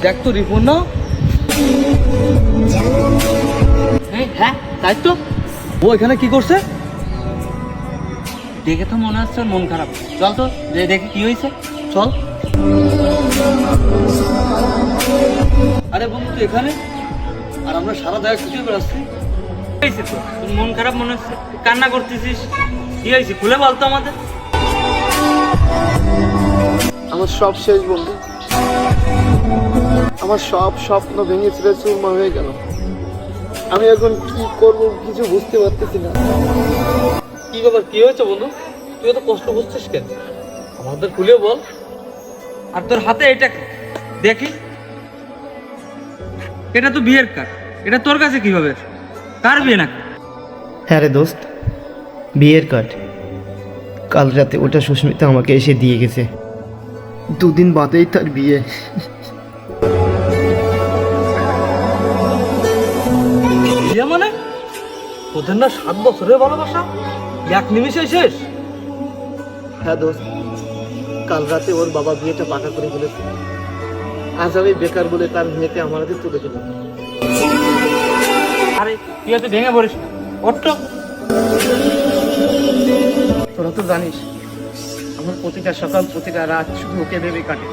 দেখ তো রিপন না? হ্যাঁ তাই তো। ও এখানে কি করছে? দেখে তো মনে হচ্ছে ওর মন খারাপ। চল তো যে দেখি কি হয়েছে, চল। আরে বন্ধু তুই এখানে, আর আমরা সারা জায়গায় খুঁজে বেড়াচ্ছি। কি হয়েছে তো? তোর মন খারাপ মনে হচ্ছে, কান্না করতেছিস, কি হয়েছে খুলে বলতো আমাদের। আমার সব শেষ বন্ধু, আমার সব স্বপ্ন ভেঙে ছিঁড়ে চুরমার হয়ে গেল। আমি এখন কি করব কিছু বুঝতে পারতেছি না। কি ব্যাপার, কি হয়েছে বন্ধু? তুই এত কষ্ট করছিস কেন? আমাদের খুলে বল। আর তোর হাতে এটা কি? দেখি, এটা তো বিয়ের কার্ড। এটা তোর কাছে কিভাবে? কার বিয়ে নাকি? হ্যাঁ রে দোস্ত, বিয়ের কার্ড। কাল রাতে ওটা সুস্মিতা আমাকে এসে দিয়ে গেছে। 2 দিন বাদেই তার বিয়ে। বিয়ে মানে? তোদের না 7 বছরের ভালোবাসা এক নিমিষে শেষ? হ্যাঁ দোস্ত, কাল রাতে ওর বাবা বিয়েটা পাকা করে ফেলেছে। আজ আমি বেকার বলে তার মেয়েকে আমার হাতে তুলে দিল। আরে তুই হয়তো ভেঙে পড়িস না, ওঠ। তোরা তো জানিস আমার প্রতিটা সকাল প্রতিটা রাত শুধু ওকে ভেবে কাটে।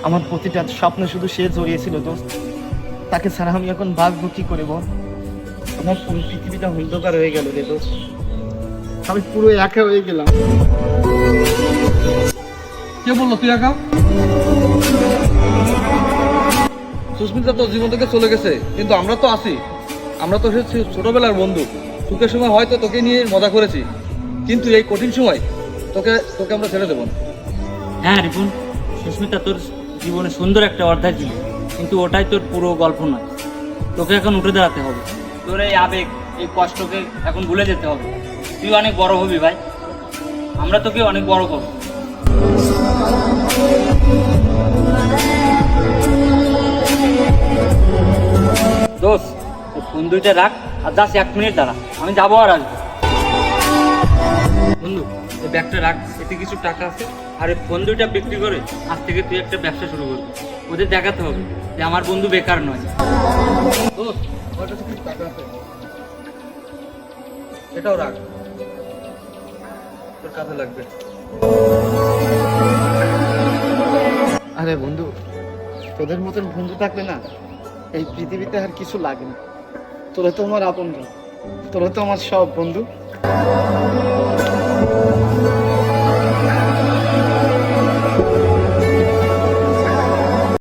আমার প্রতিটা স্বপ্ন শুধু সে জড়িয়েছিল দোস্ত। তাকে ছাড়া আমি এখন বাঁচবো কি করে বল? আমার পুরো পৃথিবীটা অন্ধকার হয়ে গেল রে দোস্ত। আমি পুরো একা হয়ে গেলাম। কে বললো তুই একা? সুস্মিতা তো জীবন থেকে চলে গেছে, কিন্তু আমরা তো আছি। আমরা তো সে ছোটবেলার বন্ধু। সুখের সময় হয়তো তোকে নিয়ে মজা করেছি, কিন্তু এই কঠিন সময় তোকে তোকে আমরা ছেড়ে দেবো না। হ্যাঁ রিপুন, সুস্মিতা তোর জীবনে সুন্দর একটা অধ্যায় ছিল, কিন্তু ওটাই তোর পুরো গল্প নয়। তোকে এখন উঠে দাঁড়াতে হবে। তোর এই আবেগ, এই কষ্টকে এখন ভুলে যেতে হবে। তুই অনেক বড় হবি ভাই, আমরা তোকে অনেক বড় করব। দোস্ত, ফোন দুইটা রাখ আর জাস্ট 1 মিনিট দাঁড়া, আমি যাবো আর আসবো। বন্ধু, এই ব্যাগটা রাখ, এতে কিছু টাকা আছে। আর এই ফোন দুইটা বিক্রি করে আজ থেকে তুই একটা ব্যবসা শুরু করবি। ওদের দেখাতে হবে যে আমার বন্ধু বেকার নয়। দোস্ত, আমার কাছে কিছু টাকা আছে, এটাও রাখ, তোর কাজে লাগবে। আরে বন্ধু, তোদের মতন বন্ধু থাকলে না এই পৃথিবীতে আর কিছু লাগে না। তোরা তো আমার আপন, তোরা তো আমার সব বন্ধু।